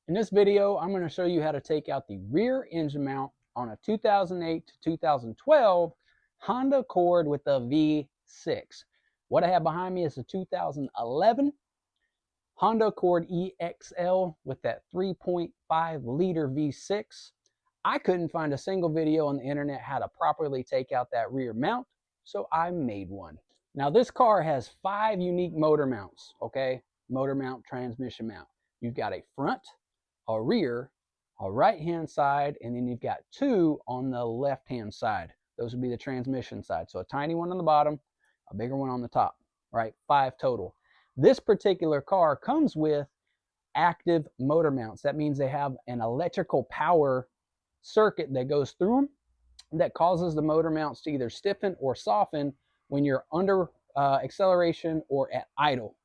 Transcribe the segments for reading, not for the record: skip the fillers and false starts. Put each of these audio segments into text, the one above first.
In this video, I'm going to show you how to take out the rear engine mount on a 2008 to 2012 Honda Accord with a V6. What I have behind me is a 2011 Honda Accord EXL with that 3.5 liter V6. I couldn't find a single video on the internet how to properly take out that rear mount, so I made one. Now this car has 5 unique motor mounts, okay? Motor mount, transmission mount. You've got a front, a rear, a right-hand side, and then you've got 2 on the left-hand side. Those would be the transmission side. So a tiny one on the bottom, a bigger one on the top, right? 5 total. This particular car comes with active motor mounts. That means they have an electrical power circuit that goes through them that causes the motor mounts to either stiffen or soften when you're under acceleration or at idle.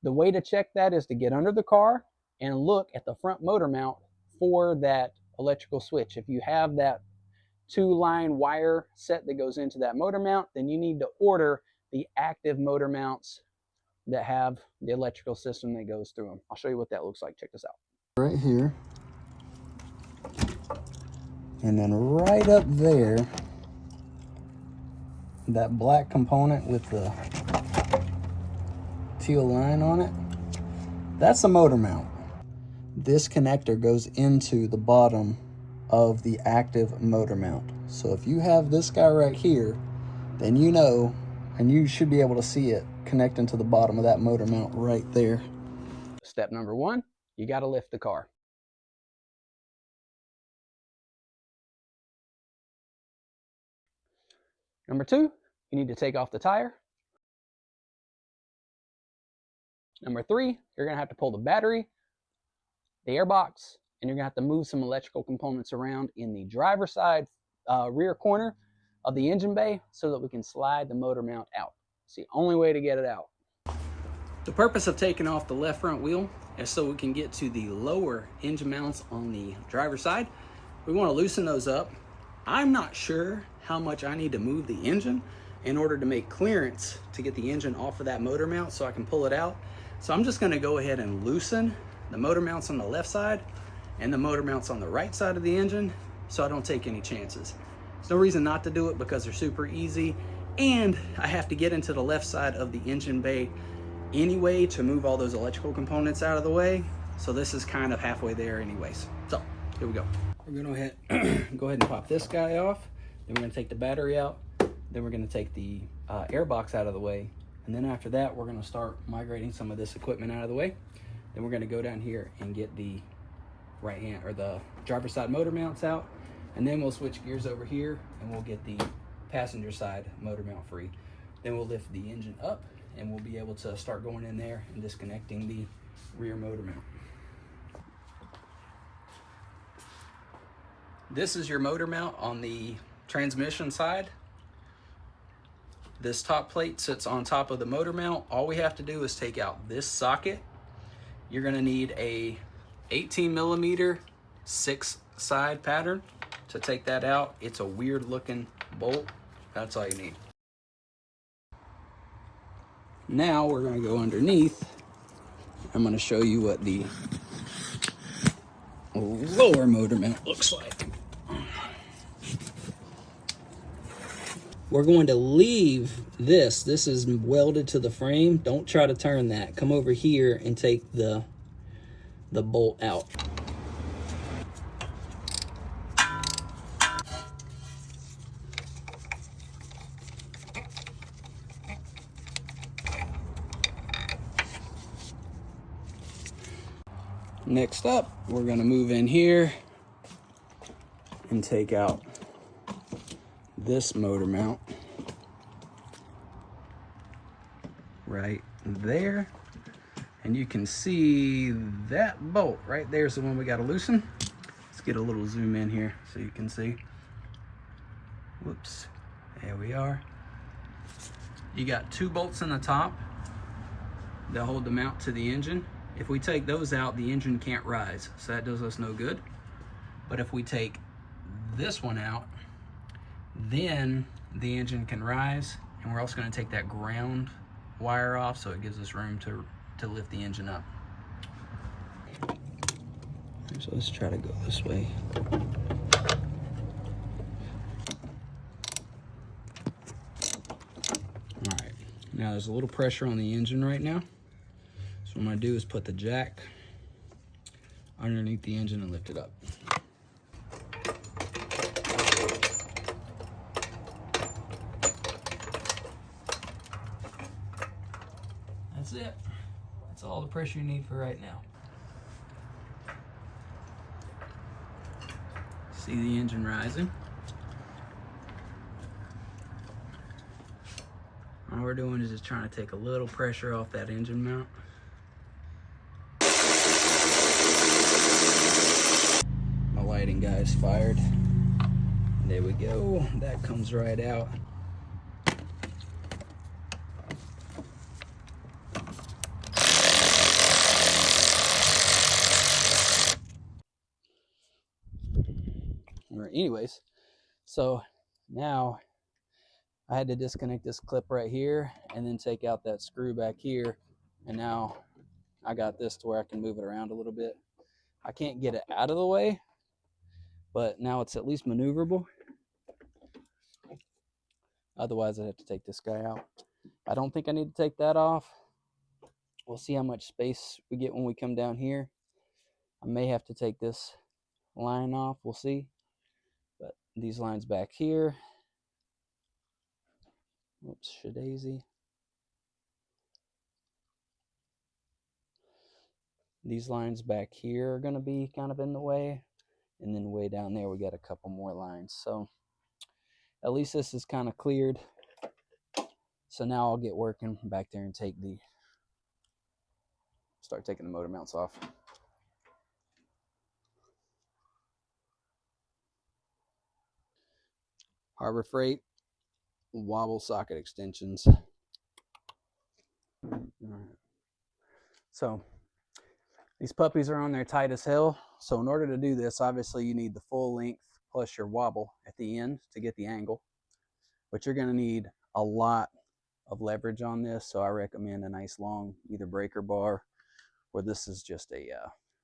The way to check that is to get under the car and look at the front motor mount for that electrical switch. If you have that 2-line wire set that goes into that motor mount, then you need to order the active motor mounts that have the electrical system that goes through them. I'll show you what that looks like. Check this out. Right here. And then right up there, that black component with the teal line on it, that's a motor mount. This connector goes into the bottom of the active motor mount. So if you have this guy right here, then you know, and you should be able to see it connecting to the bottom of that motor mount right there. Step number 1, you got to lift the car. Number 2, you need to take off the tire. Number 3, you're going to have to pull the battery, the airbox, and you're going to have to move some electrical components around in the driver's side rear corner of the engine bay so that we can slide the motor mount out. It's the only way to get it out. The purpose of taking off the left front wheel is so we can get to the lower engine mounts on the driver's side. We want to loosen those up. I'm not sure how much I need to move the engine in order to make clearance to get the engine off of that motor mount so I can pull it out. So I'm just going to go ahead and loosen the motor mounts on the left side and the motor mounts on the right side of the engine so I don't take any chances. There's no reason not to do it because they're super easy, and I have to get into the left side of the engine bay anyway to move all those electrical components out of the way. So this is kind of halfway there anyways. So here we go. We're going to go ahead and pop this guy off. Then we're going to take the battery out. Then we're going to take the airbox out of the way. And then after that, we're going to start migrating some of this equipment out of the way. Then we're going to go down here and get the right hand or the driver's side motor mounts out. And then we'll switch gears over here and we'll get the passenger side motor mount free. Then we'll lift the engine up and we'll be able to start going in there and disconnecting the rear motor mount. This is your motor mount on the transmission side. This top plate sits on top of the motor mount. All we have to do is take out this socket. You're gonna need a 18mm 6-side pattern to take that out. It's a weird looking bolt. That's all you need. Now we're gonna go underneath. I'm gonna show you what the lower motor mount looks like. We're going to leave this. This is welded to the frame. Don't try to turn that. Come over here and take the bolt out. Next up, we're going to move in here and take out this motor mount right there, and you can see that bolt right there is the one we got to loosen. Let's get a little zoom in here so you can see. Whoops, there we are. You got 2 bolts in the top that hold the mount to the engine. If we take those out, the engine can't rise, so that does us no good. But if we take this one out, then the engine can rise, and we're also going to take that ground wire off so it gives us room to lift the engine up. So let's try to go this way. All right, now there's a little pressure on the engine right now. So what I'm gonna do is put the jack underneath the engine and lift it up. That's it. That's all the pressure you need for right now. See the engine rising. All we're doing is just trying to take a little pressure off that engine mount. My lighting guy's fired. There we go. That comes right out. All right, anyways, so now I had to disconnect this clip right here and then take out that screw back here. And now I got this to where I can move it around a little bit. I can't get it out of the way, but now it's at least maneuverable. Otherwise, I'd have to take this guy out. I don't think I need to take that off. We'll see how much space we get when we come down here. I may have to take this line off. We'll see. But these lines back here. Oops, shadaisy. These lines back here are going to be kind of in the way. And then way down there, we got a couple more lines. So at least this is kind of cleared. So now I'll get working back there and start taking the motor mounts off. Harbor Freight wobble socket extensions. All right. So these puppies are on there tight as hell. So in order to do this, obviously you need the full length plus your wobble at the end to get the angle. But you're going to need a lot of leverage on this. So I recommend a nice long either breaker bar, or this is just a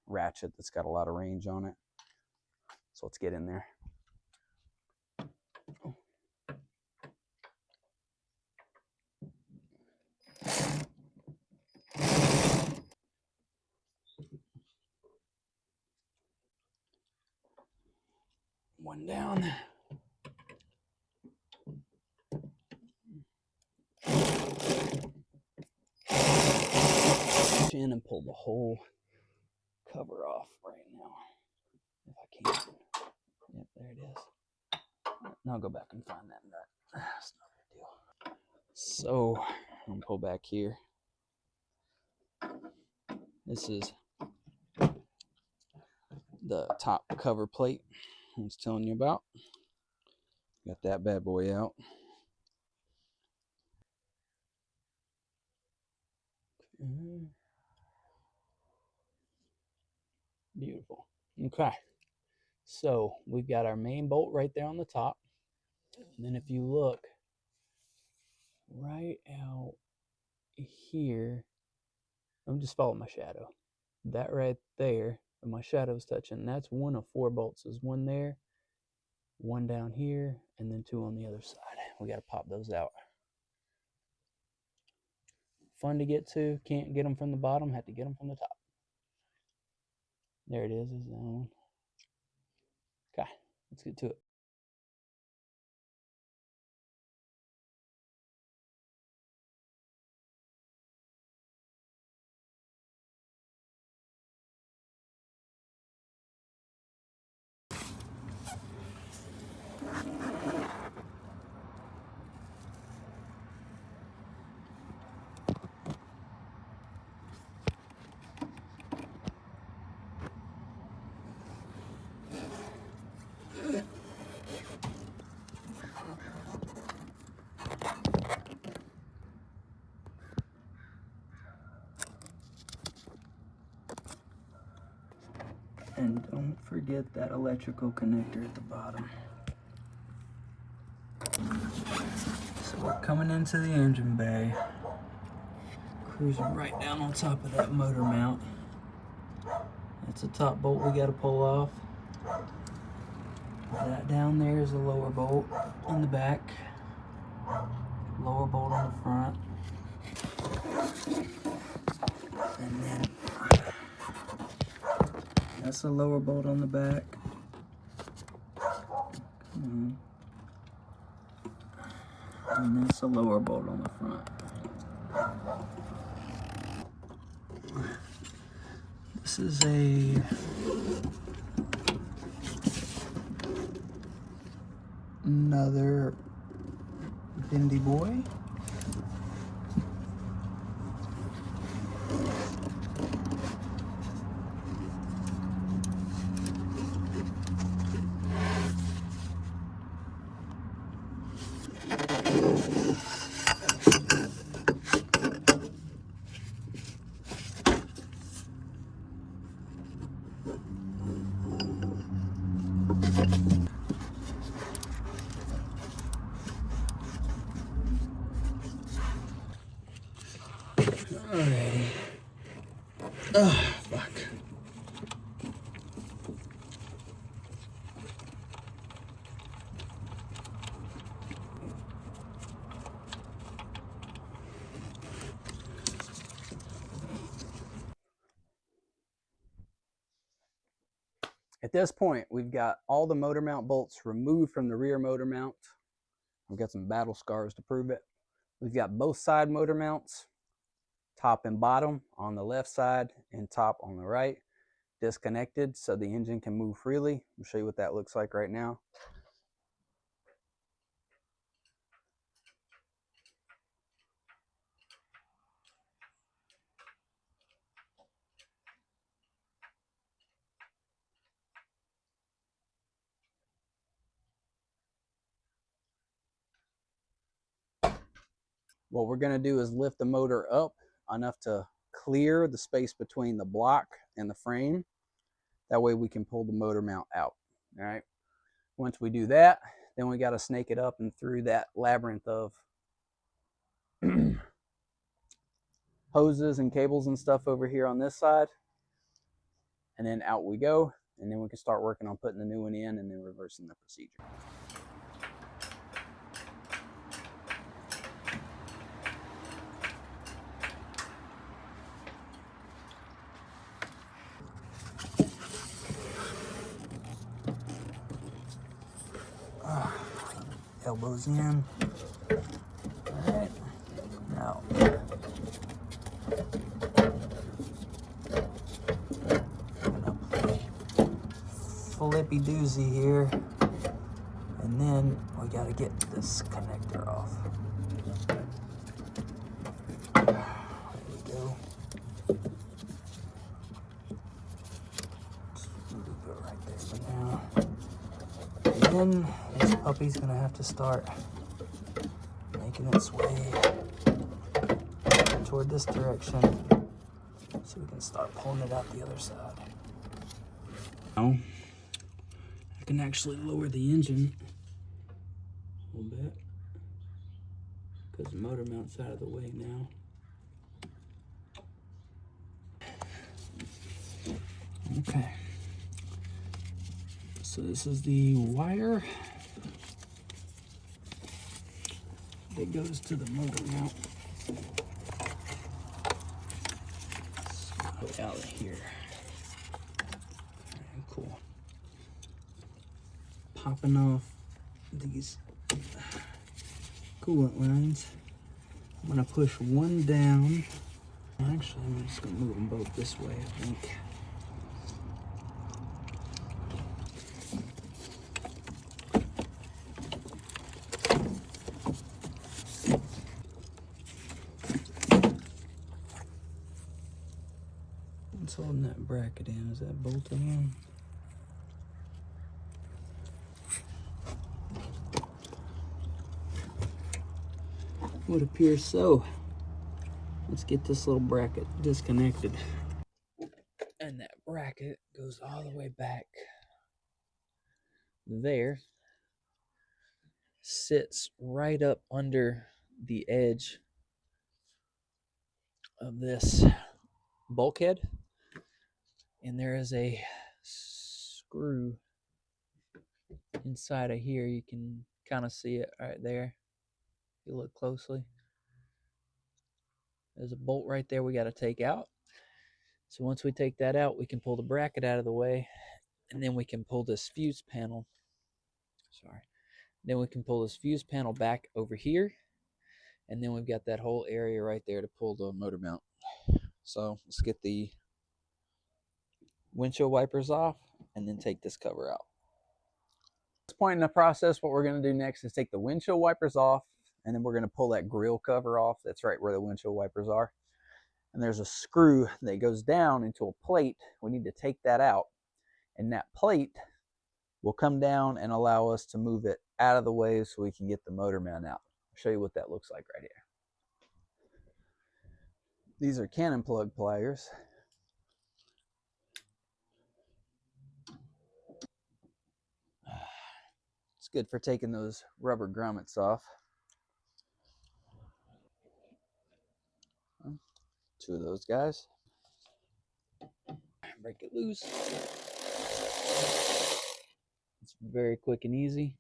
ratchet that's got a lot of range on it. So let's get in there. One down. In and pull the whole cover off right now, if I can. Yep, there it is. Now I'll go back and find that nut. That's no big deal. So I'm gonna pull back here. This is the top cover plate I was telling you about. Got that bad boy out. Beautiful. Okay. So we've got our main bolt right there on the top. And then if you look right out here, I'm just following my shadow. That right there, and my shadow's touching, that's one of 4 bolts. There's one there, one down here, and then 2 on the other side. We got to pop those out. Fun to get to. Can't get them from the bottom. Have to get them from the top. There it is. Is that one? Okay, let's get to it. And don't forget that electrical connector at the bottom. So we're coming into the engine bay, cruising right down on top of that motor mount. That's a top bolt we got to pull off. That down there is a lower bolt in the back. Lower bolt on the front. And then that's a lower bolt on the back. And that's a lower bolt on the front. This is another bendy boy. Alrighty. Oh, fuck. At this point, we've got all the motor mount bolts removed from the rear motor mount. I've got some battle scars to prove it. We've got both side motor mounts, top and bottom on the left side and top on the right, disconnected so the engine can move freely. I'll show you what that looks like right now. What we're going to do is lift the motor up enough to clear the space between the block and the frame. That way we can pull the motor mount out. All right. Once we do that, then we got to snake it up and through that labyrinth of hoses and cables and stuff over here on this side. And then out we go. And then we can start working on putting the new one in and then reversing the procedure. Elbows in. All right. Now, flippy doozy here, and then we got to get this connector off. There we go. Just loop it right there for now. And then this puppy's gonna have to start making its way toward this direction so we can start pulling it out the other side. Now, I can actually lower the engine a little bit because the motor mount's out of the way now. Okay. So this is the wire that goes to the motor mount. Let's go out of here. Right, cool. Popping off these coolant lines. I'm gonna push one down. Actually, I'm just gonna move them both this way, I think. What's holding that bracket in? Is that bolted in? Would appear so. Let's get this little bracket disconnected. And that bracket goes all the way back there. Sits right up under the edge of this bulkhead. And there is a screw inside of here. You can kind of see it right there if you look closely. There's a bolt right there we got to take out. So once we take that out, we can pull the bracket out of the way, and then we can pull this fuse panel. Sorry. Then we can pull this fuse panel back over here, and then we've got that whole area right there to pull the motor mount. So let's get the windshield wipers off and then take this cover out. At this point in the process, what we're going to do next is take the windshield wipers off, and then we're going to pull that grill cover off. That's right where the windshield wipers are. And there's a screw that goes down into a plate. We need to take that out, and that plate will come down and allow us to move it out of the way so we can get the motor mount out. I'll show you what that looks like right here. These are Cannon plug pliers. It's good for taking those rubber grommets off. Two of those guys. Break it loose. It's very quick and easy.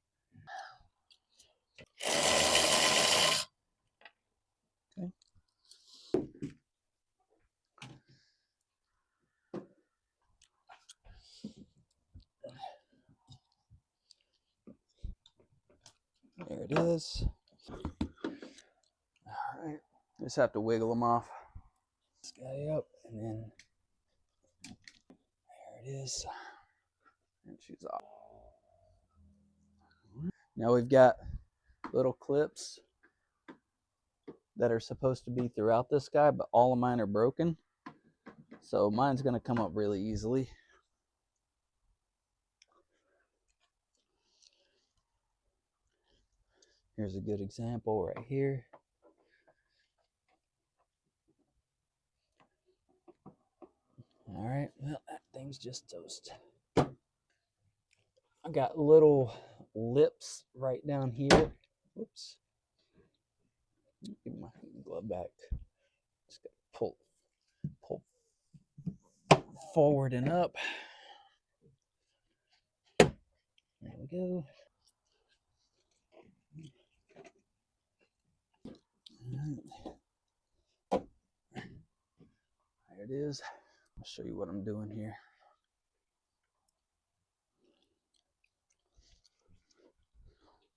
Okay. There it is. All right. Just have to wiggle them off. This guy up, and then there it is. And she's off. Now we've got little clips that are supposed to be throughout this guy, but all of mine are broken. So mine's going to come up really easily. Here's a good example right here. All right, well, that thing's just toast. I got little lips right down here. Whoops. Give my glove back. Just got to pull forward and up. There we go. There it is. I'll show you what I'm doing here.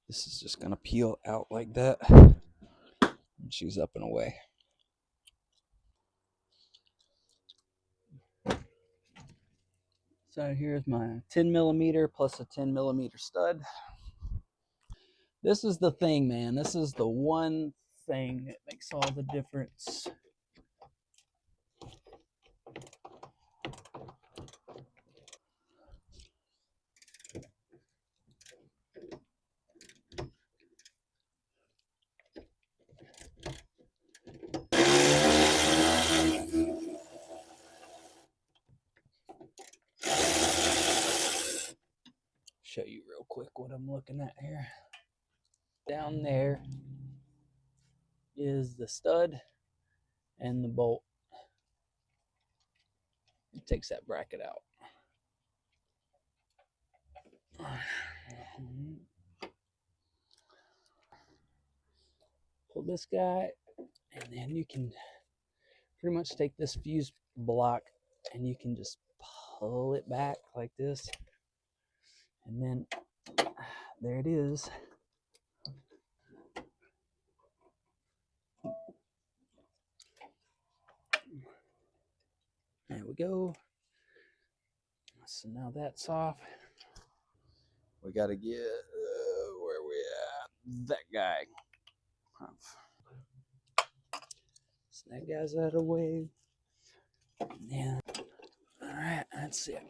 This is just gonna peel out like that. And she's up and away. So here's my 10 millimeter plus a 10 millimeter stud. This is the thing, man. This is the one thing that makes all the difference. Show you real quick what I'm looking at here. Down there is the stud and the bolt. It takes that bracket out. Pull this guy, and then you can pretty much take this fuse block and you can just pull it back like this, and then there it is. There we go. So now that's off. We got to get where we at? That guy. So that guy's out of the way. Yeah. All right, that's it.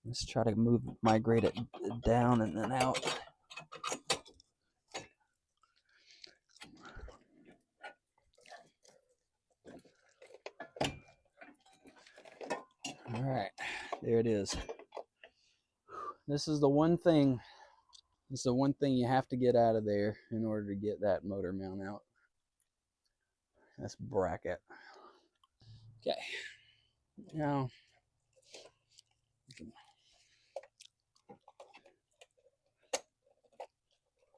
Let's try to migrate it down and then out. All right, there it is. This is the one thing. This is the one thing you have to get out of there in order to get that motor mount out. this bracket. Okay, now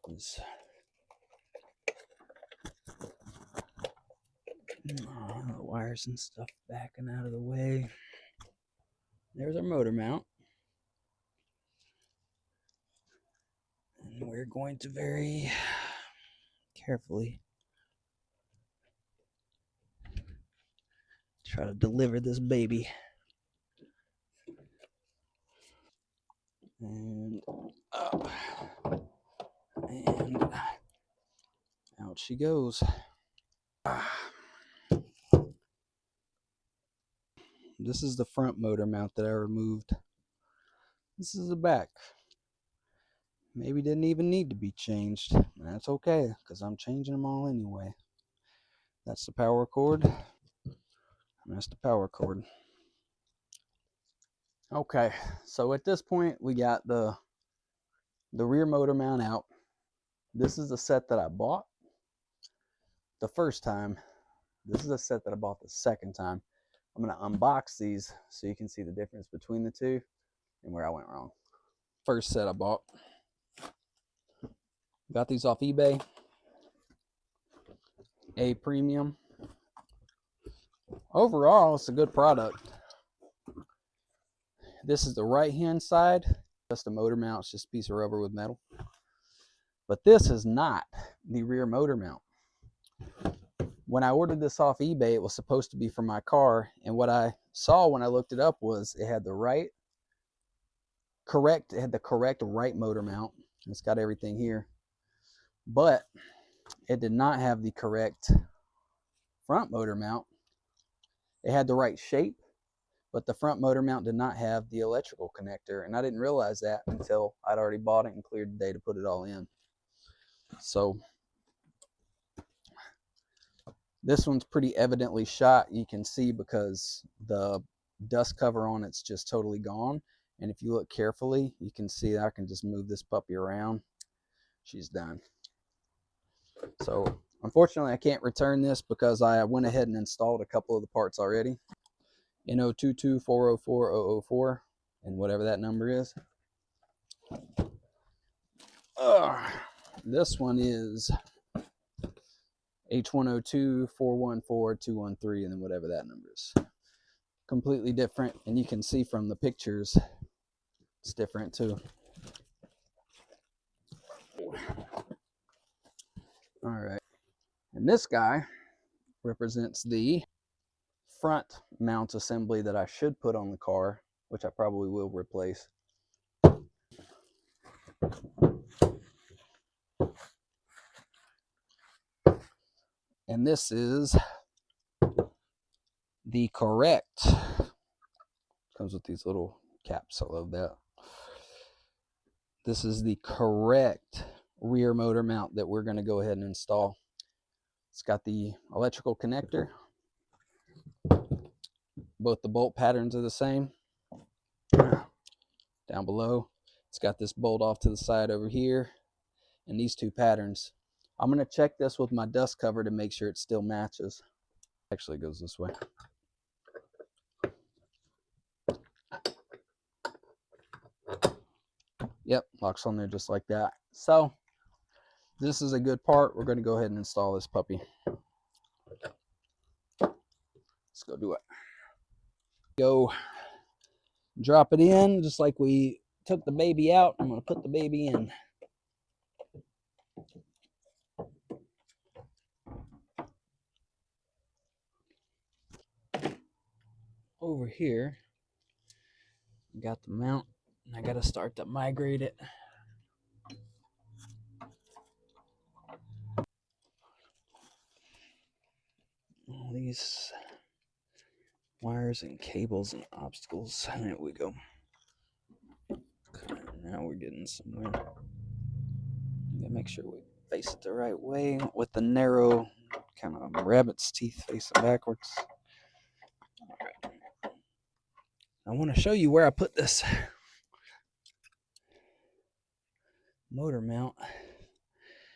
this the wires and stuff backing out of the way. There's our motor mount. And we're going to very carefully try to deliver this baby. And up. And out she goes. This is the front motor mount that I removed. This is the back. Maybe didn't even need to be changed. That's okay, because I'm changing them all anyway. That's the power cord. And that's the power cord. Okay, so at this point we got the rear motor mount out. This is the set that I bought the first time. This is a set that I bought the second time. I'm going to unbox these so you can see the difference between the two and where I went wrong. First set I bought. Got these off eBay. A premium. Overall, it's a good product. This is the right hand side. Just a motor mount. It's just a piece of rubber with metal. But this is not the rear motor mount. When I ordered this off eBay, it was supposed to be for my car. And what I saw when I looked it up was it had the correct right motor mount. It's got everything here. But it did not have the correct front motor mount. It had the right shape, but the front motor mount did not have the electrical connector. And I didn't realize that until I'd already bought it and cleared the day to put it all in. So this one's pretty evidently shot. You can see because the dust cover on it's just totally gone. And if you look carefully, you can see that I can just move this puppy around. She's done. So unfortunately, I can't return this because I went ahead and installed a couple of the parts already. N022404004 and whatever that number is. This one is H102414213 and then whatever that number is. Completely different, and you can see from the pictures it's different too. All right, and this guy represents the front mount assembly that I should put on the car, which I probably will replace. And this is the correct, comes with these little caps, I love that. This is the correct rear motor mount that we're going to go ahead and install. It's got the electrical connector. Both the bolt patterns are the same. Down below, it's got this bolt off to the side over here, and these two patterns. I'm going to check this with my dust cover to make sure it still matches. Actually, it goes this way. Yep, locks on there just like that. So this is a good part. We're going to go ahead and install this puppy. Let's go do it. Go drop it in just like we took the baby out. I'm going to put the baby in. Over here, got the mount, and I got to start to migrate it. All these wires and cables and obstacles. There we go. Okay, now we're getting somewhere. Gotta make sure we face it the right way with the narrow kind of rabbit's teeth facing backwards. All right. I want to show you where I put this motor mount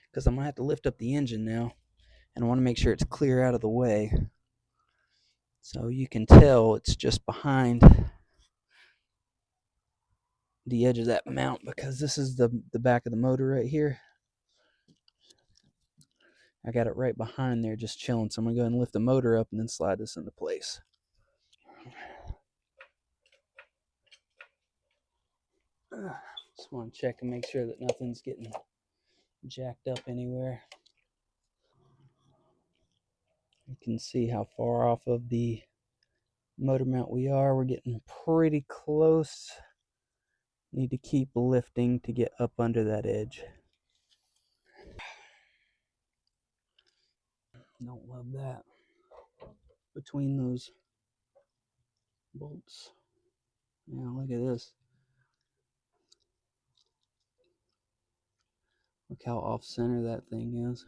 because I'm gonna have to lift up the engine now and I want to make sure it's clear out of the way. So you can tell it's just behind the edge of that mount because this is the back of the motor right here. I got it right behind there just chilling. So I'm going to go ahead and lift the motor up and then slide this into place. Just want to check and make sure that nothing's getting jacked up anywhere. You can see how far off of the motor mount we are. We're getting pretty close. Need to keep lifting to get up under that edge. Don't love that. Between those bolts. Yeah, look at this. Look how off center that thing is.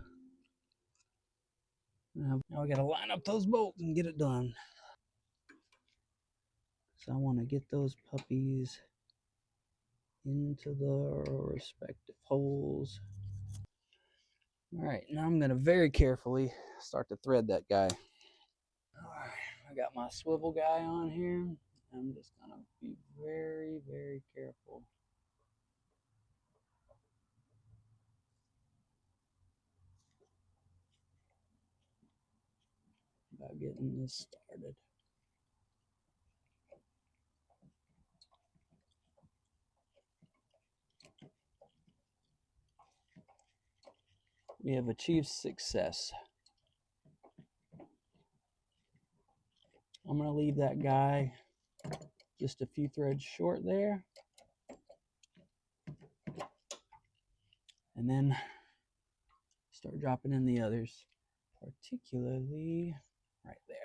Now we gotta line up those bolts and get it done. So I want to get those puppies into the respective holes. All right, now I'm gonna very carefully start to thread that guy. All right, I got my swivel guy on here. I'm just gonna be very, very careful. About getting this started. We have achieved success. I'm going to leave that guy just a few threads short there. And then start dropping in the others, particularly right there.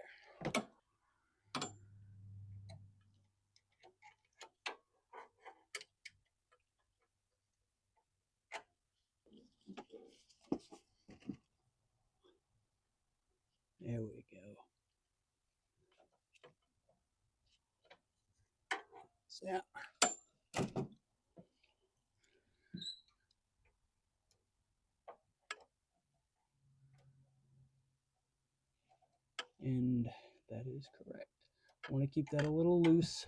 There we go. So, yeah. And that is correct. I want to keep that a little loose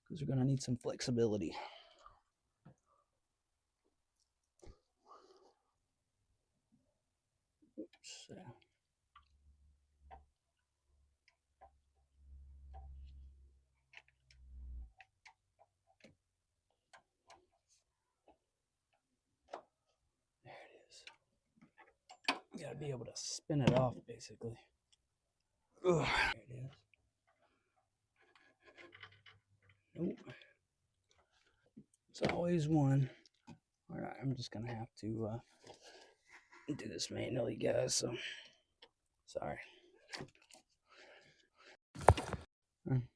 because we're going to need some flexibility. Oops. There it is. You got to be able to spin it off, basically. Ugh. There it is. Nope. It's always one. All right, I'm just going to have to do this manually, guys. So, sorry.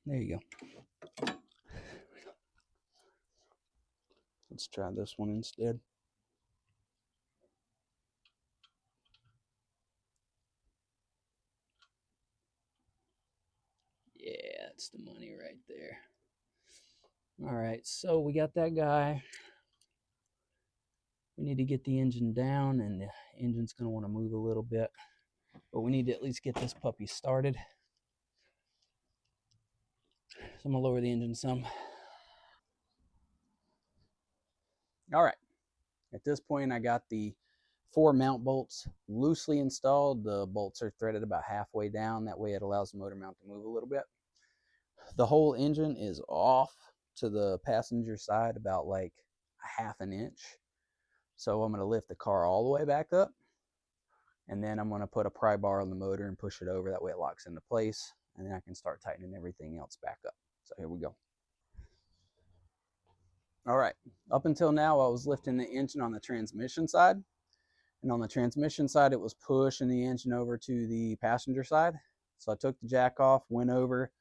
There you go. Let's try this one instead. Yeah, that's the money right there. All right, so we got that guy. We need to get the engine down, and the engine's going to want to move a little bit. But we need to at least get this puppy started. So I'm going to lower the engine some. All right. At this point, I got the 4 mount bolts loosely installed. The bolts are threaded about halfway down. That way it allows the motor mount to move a little bit. The whole engine is off to the passenger side about like a half an inch. So I'm going to lift the car all the way back up. And then I'm going to put a pry bar on the motor and push it over. That way it locks into place. And then I can start tightening everything else back up. So here we go. All right. Up until now, I was lifting the engine on the transmission side. And on the transmission side, it was pushing the engine over to the passenger side. So I took the jack off, went over,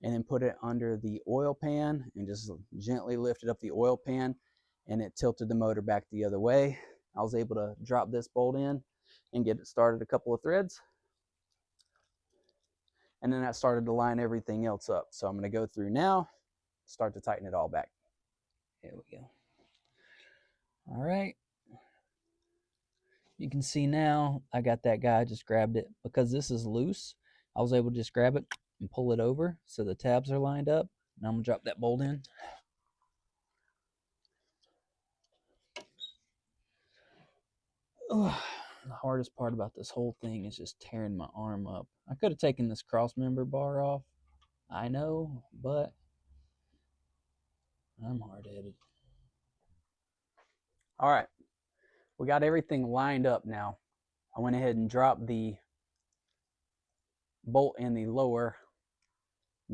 and then put it under the oil pan and just gently lifted up the oil pan, and it tilted the motor back the other way. I was able to drop this bolt in and get it started a couple of threads. And then that started to line everything else up. So I'm going to go through now, start to tighten it all back. Here we go. All right. You can see now I got that guy. I just grabbed it because this is loose. I was able to just grab it and pull it over so the tabs are lined up. Now I'm gonna drop that bolt in. Ugh, the hardest part about this whole thing is just tearing my arm up. I could have taken this cross member bar off, I know, but I'm hard-headed. All right, we got everything lined up now. I went ahead and dropped the bolt in the lower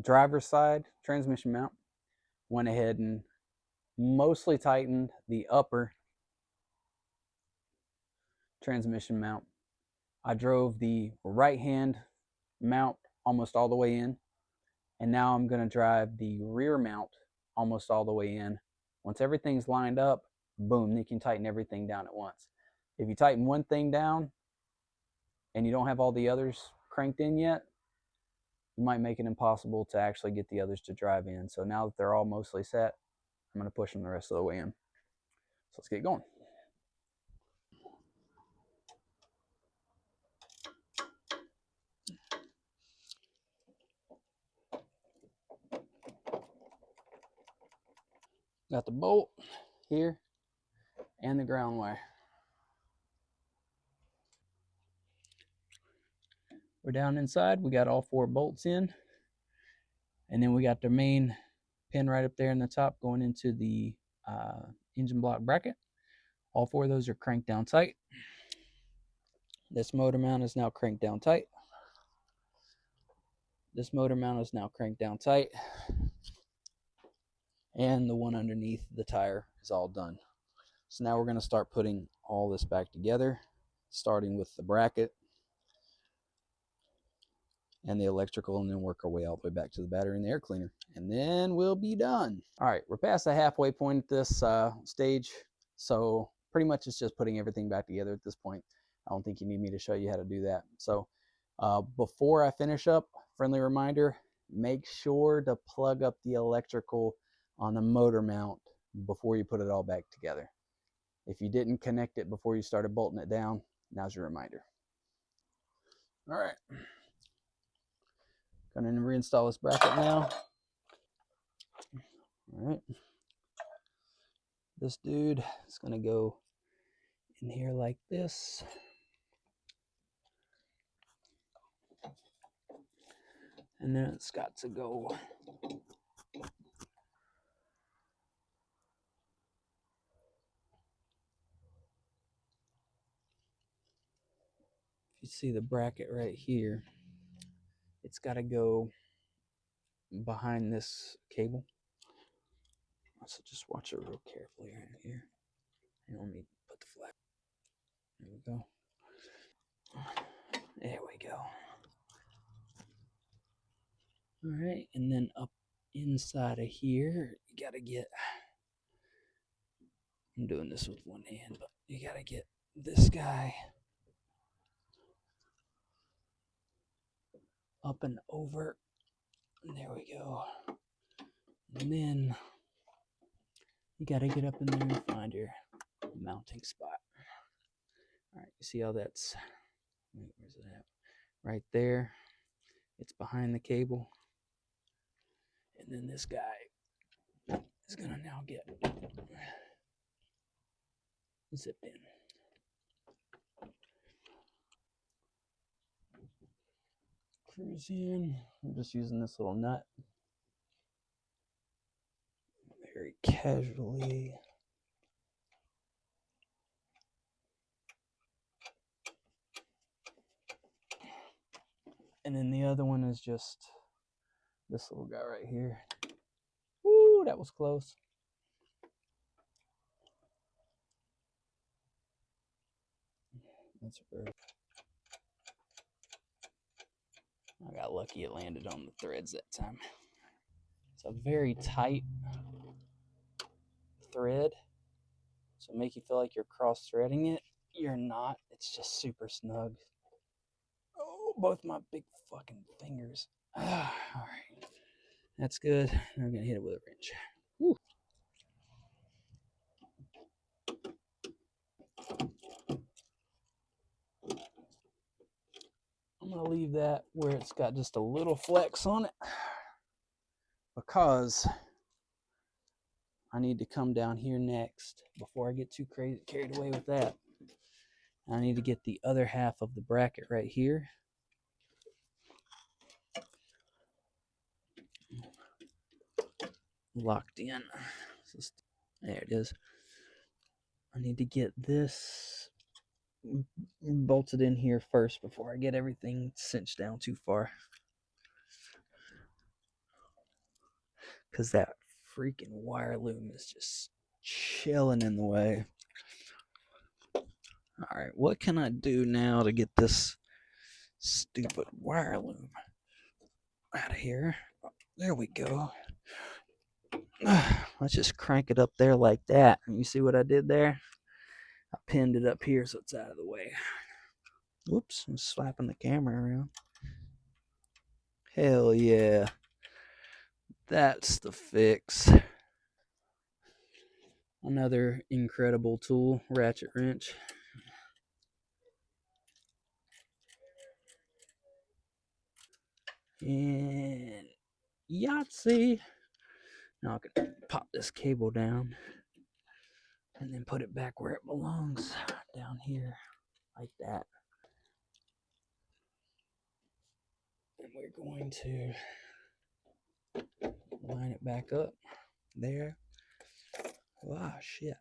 driver's side transmission mount. Went ahead and mostly tightened the upper transmission mount. I drove the right hand mount almost all the way in, and now I'm going to drive the rear mount almost all the way in. Once everything's lined up, boom, you can tighten everything down at once. If you tighten one thing down and you don't have all the others cranked in yet, you might make it impossible to actually get the others to drive in. So now that they're all mostly set, I'm going to push them the rest of the way in. So let's get going. Got the bolt here and the ground wire. We're down inside. We got all 4 bolts in. And then we got the main pin right up there in the top going into the engine block bracket. All 4 of those are cranked down tight. This motor mount is now cranked down tight. This motor mount is now cranked down tight. And the one underneath the tire is all done. So now we're going to start putting all this back together, starting with the bracket and the electrical, and then work our way all the way back to the battery and the air cleaner, and then we'll be done. All right, we're past the halfway point at this stage, so pretty much it's just putting everything back together at this point. I don't think you need me to show you how to do that. So before I finish up, friendly reminder, make sure to plug up the electrical on the motor mount before you put it all back together. If you didn't connect it before you started bolting it down, now's your reminder. All right. Going to reinstall this bracket now. All right. This dude is going to go in here like this. And then it's got to go you see the bracket right here, it's got to go behind this cable. So just watch it real carefully right here. And let me put the flag. There we go. There we go. All right, and then up inside of here, you got to get, I'm doing this with one hand, but you got to get this guy up and over. And there we go. And then you got to get up in there and find your mounting spot. All right, you see how that's, where's it at? Right there. It's behind the cable. And then this guy is going to now get zipped in. Cruise in. I'm just using this little nut. Very casually. And then the other one is just this little guy right here. Woo, that was close. That's a bird. I got lucky it landed on the threads that time. It's a very tight thread, so make you feel like you're cross threading it. You're not. It's just super snug. Oh, both my big fucking fingers. All right, that's good. I'm gonna hit it with a wrench. Woo. I'm gonna leave that where it's got just a little flex on it because I need to come down here next before I get too crazy carried away with that. I need to get the other half of the bracket right here. Locked in. There it is. I need to get this bolted in here first before I get everything cinched down too far. Because that freaking wire loom is just chilling in the way. All right, what can I do now to get this stupid wire loom out of here? There we go. Let's just crank it up there like that. You see what I did there? I pinned it up here so it's out of the way. Whoops, I'm slapping the camera around. Hell yeah. That's the fix. Another incredible tool, ratchet wrench. And Yahtzee. Now I can pop this cable down and then put it back where it belongs, down here, like that. And we're going to line it back up there. Wow, shit.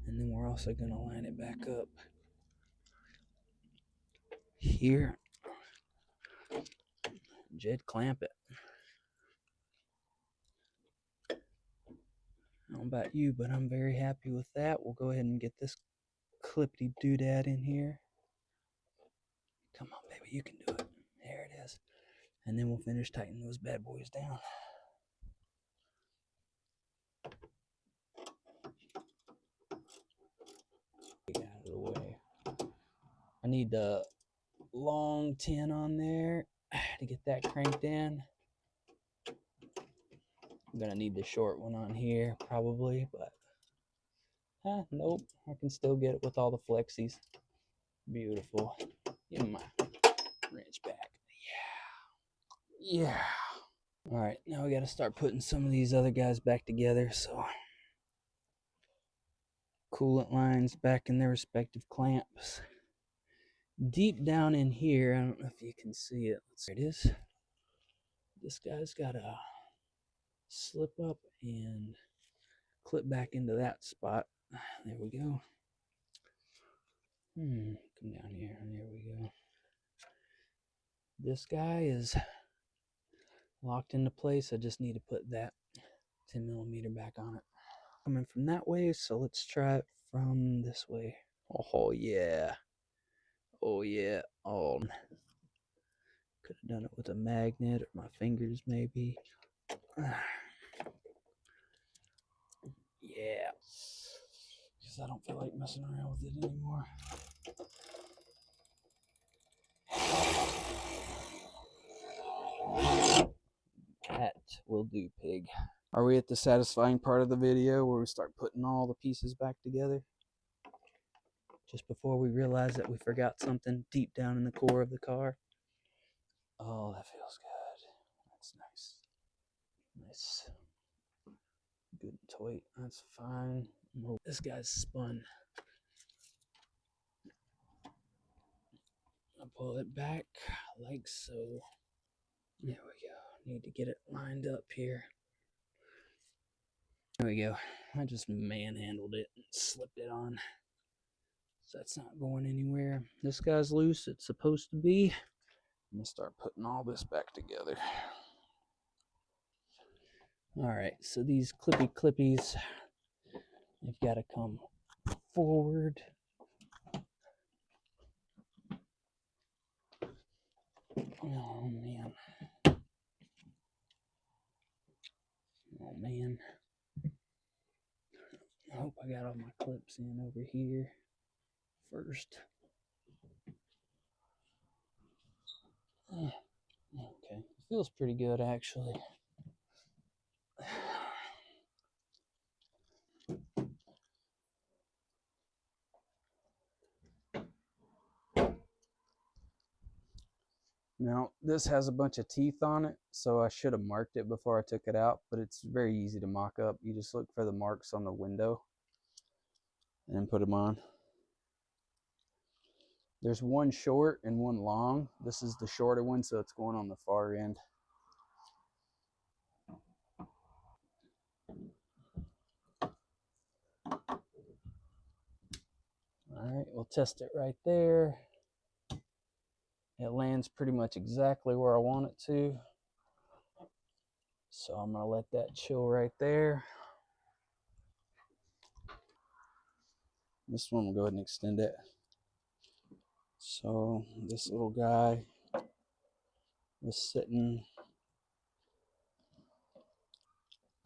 And then we're also going to line it back up here. Jed clamp it. I don't know about you, but I'm very happy with that. We'll go ahead and get this clippity doodad in here. Come on, baby, you can do it. There it is. And then we'll finish tightening those bad boys down. Get out of the way. I need the long 10 on there to get that cranked in. I'm gonna need the short one on here probably, but nope, I can still get it with all the flexies. Beautiful. Give my wrench back. Yeah. All right, now we got to start putting some of these other guys back together. So coolant lines back in their respective clamps. Deep down in here, I don't know if you can see it. There it is. This guy's got to slip up and clip back into that spot. There we go. Come down here. There we go. This guy is locked into place. I just need to put that 10 millimeter back on it. Coming from that way, so let's try it from this way. Oh yeah. Oh yeah. Oh, could have done it with a magnet or my fingers maybe. Yeah. Because I don't feel like messing around with it anymore. That will do, pig. Are we at the satisfying part of the video where we start putting all the pieces back together? Just before we realize that we forgot something deep down in the core of the car. Oh, that feels good. That's nice. Nice. Good and tight. That's fine. This guy's spun. I'll pull it back like so. There we go. Need to get it lined up here. There we go. I just manhandled it and slipped it on. So that's not going anywhere. This guy's loose. It's supposed to be. I'm going to start putting all this back together. All right. So these clippies, they've got to come forward. Oh, man. Oh, man. I hope I got all my clips in over here first. Okay, it feels pretty good actually. This has a bunch of teeth on it, so I should have marked it before I took it out, but it's very easy to mock up. You just look for the marks on the window and put them on. There's one short and one long. This is the shorter one, so it's going on the far end. All right, we'll test it right there. It lands pretty much exactly where I want it to. So I'm gonna let that chill right there. This one, we'll go ahead and extend it. So this little guy was sitting.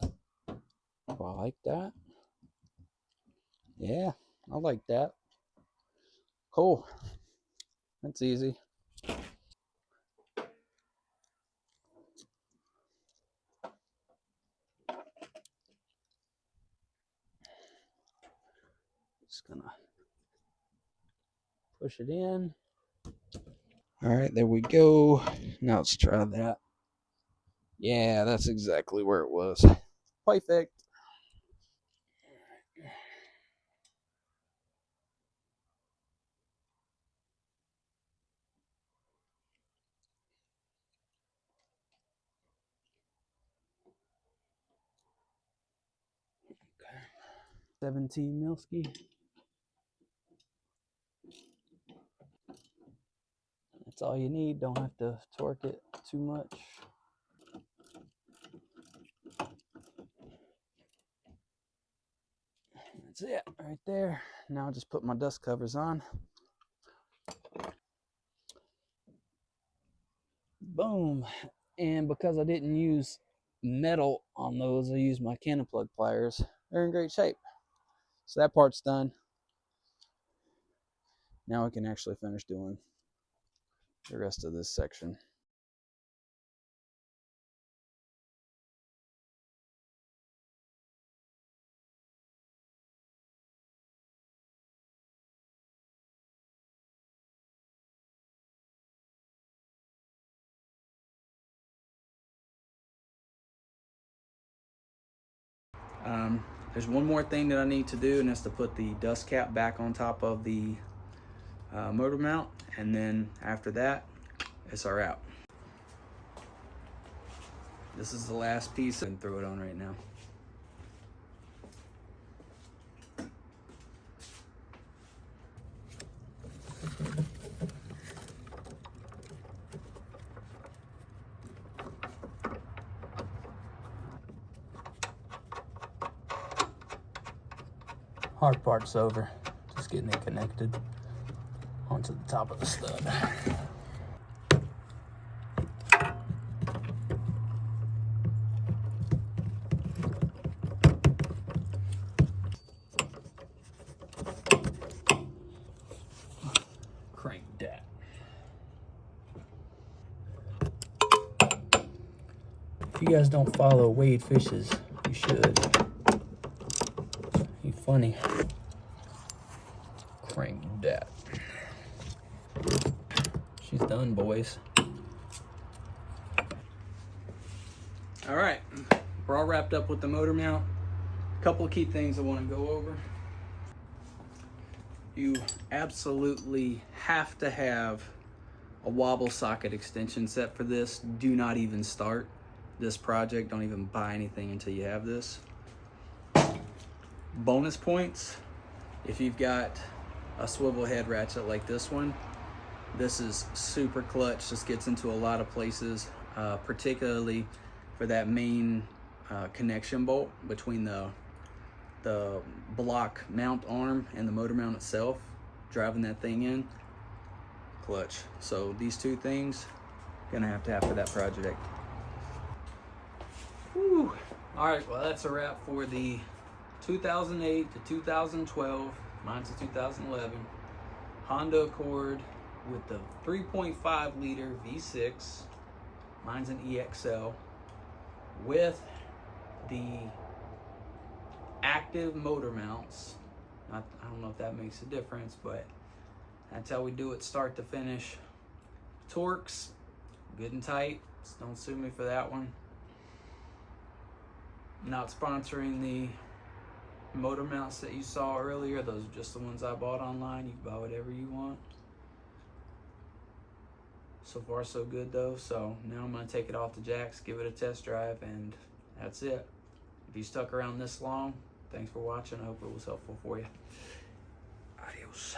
Oh, I like that. Yeah, I like that. Cool. That's easy. Just gonna push it in. All right, there we go. Now let's try that. Yeah, that's exactly where it was. Perfect. Okay. 17 Milski. That's all you need. Don't have to torque it too much. That's it right there. Now I'll just put my dust covers on. Boom. And because I didn't use metal on those, I used my cannon plug pliers. They're in great shape. So that part's done. Now we can actually finish doing the rest of this section. There's one more thing that I need to do, and that's to put the dust cap back on top of the motor mount, and then after that, it's our out. This is the last piece, and throw it on right now. Hard part's over. Just getting it connected onto the top of the stud. Crank that. If you guys don't follow Wade Fishes, you should. He's funny. Crank that. She's done, boys. All right, we're all wrapped up with the motor mount. A couple of key things I want to go over. You absolutely have to have a wobble socket extension set for this. Do not even start this project. Don't even buy anything until you have this. Bonus points, if you've got a swivel head ratchet like this one, this is super clutch. This gets into a lot of places, particularly for that main connection bolt between the block mount arm and the motor mount itself. Driving that thing in, clutch. So these two things, gonna have to have for that project. Whew. All right, well that's a wrap for the 2008 to 2012, mine's a 2011, Honda Accord with the 3.5 liter V6, mine's an EXL, with the active motor mounts. I don't know if that makes a difference, but that's how we do it start to finish. Torx good and tight. Just don't sue me for that one. Not sponsoring the motor mounts that you saw earlier. Those are just the ones I bought online. You can buy whatever you want. So far so good though. So now I'm going to take it off the jacks, give it a test drive, and that's it. If you stuck around this long, thanks for watching. I hope it was helpful for you. Adios.